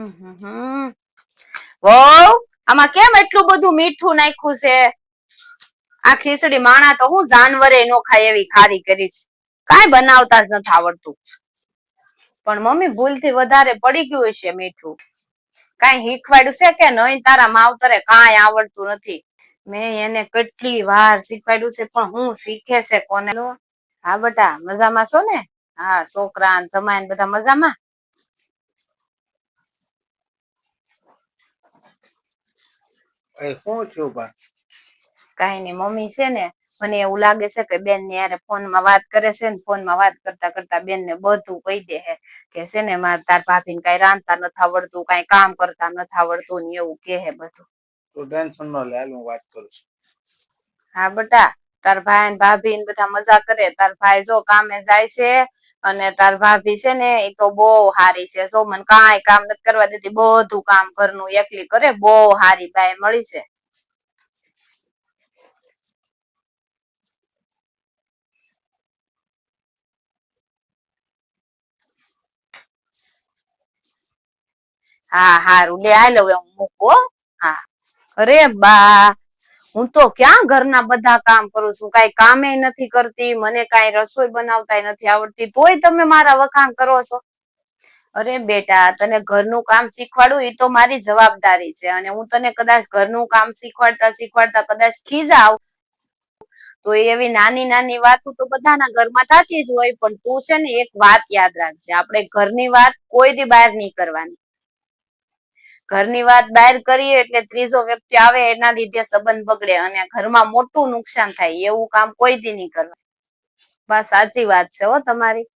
હમ. વહુ, આમાં કેમ એટલું બધું મીઠું નાખ્યું છે? આ ખીચડી માણા તો હું જાનવરે નો ખાય એવી ખારી કરીશ. કાંઈ બનાવતા જ નથી આવડતું. પણ મમ્મી ભૂલથી વધારે પડી ગયું હશે મીઠું. કાંઈ શીખવાડ્યું છે કે નહીં તારા માવતરે? કાંઈ આવડતું નથી. મેં એને કેટલી વાર શીખવાડ્યું છે પણ હું શીખે છે કોને? હા બેટા, મજામાં છો ને? હા, છોકરા જમાઈ બધા મજામાં? શું થયું બા? કાંઈ નઈ, મમ્મી છે ને મને એવું લાગે છે કે બેન ની હારે ફોનમાં વાત કરે છે ને ફોનમાં વાત કરતા કરતા બેન ને બધું કહી દે કે છે ને મારે તાર ભાભી ને કાંઈ રાંધતા નથી આવડતું, કાંઈ કામ કરતા નથી આવડતું ને એવું કહે બધું. તું ટેન્શન ન લે, હાલ હું વાત કરું છું. હા બેટા, તાર ભાઈ ને ભાભી ને બધા મજા કરે. તાર ભાઈ જો કામે જાય છે અને તાર ભાભી છે ને એ તો બહુ હારી છે. જો મને કાંઈ કામ નથી કરવા દેતી, બધું કામ ઘરનું એકલી કરે. બહુ હારી બાઈ મળી છે. હા હારું, લે હાલ હવે હું મૂકું. હા. અરે બા, હું તો ક્યાં ઘરના બધા કામ કરું છું, કાંઈ કામે નથી કરતી, મને કાંઈ રસોઈ બનાવતા નથી આવડતી, તોય તમે મારા વખાણ કરો છો. અરે બેટા, તને ઘરનું કામ શીખવાડું એ તો મારી જવાબદારી છે અને હું તને કદાચ ઘરનું કામ શીખવાડતા શીખવાડતા કદાચ ખીજાવ તો એવી નાની નાની વાતો તો બધાના ઘરમાં થતી જ હોય, પણ તું છે ને એક વાત યાદ રાખજે, આપણે ઘરની વાત કોઈ દી બહાર નહીં કરવાની. ઘરની વાત બહાર કરીએ એટલે ત્રીજો વ્યક્તિ આવે એના લીધે સંબંધ બગડે અને ઘરમાં મોટું નુકસાન થાય. એવું કામ કોઈ દી નહીં કરવાનું. બસ સાચી વાત છે હો તમારી.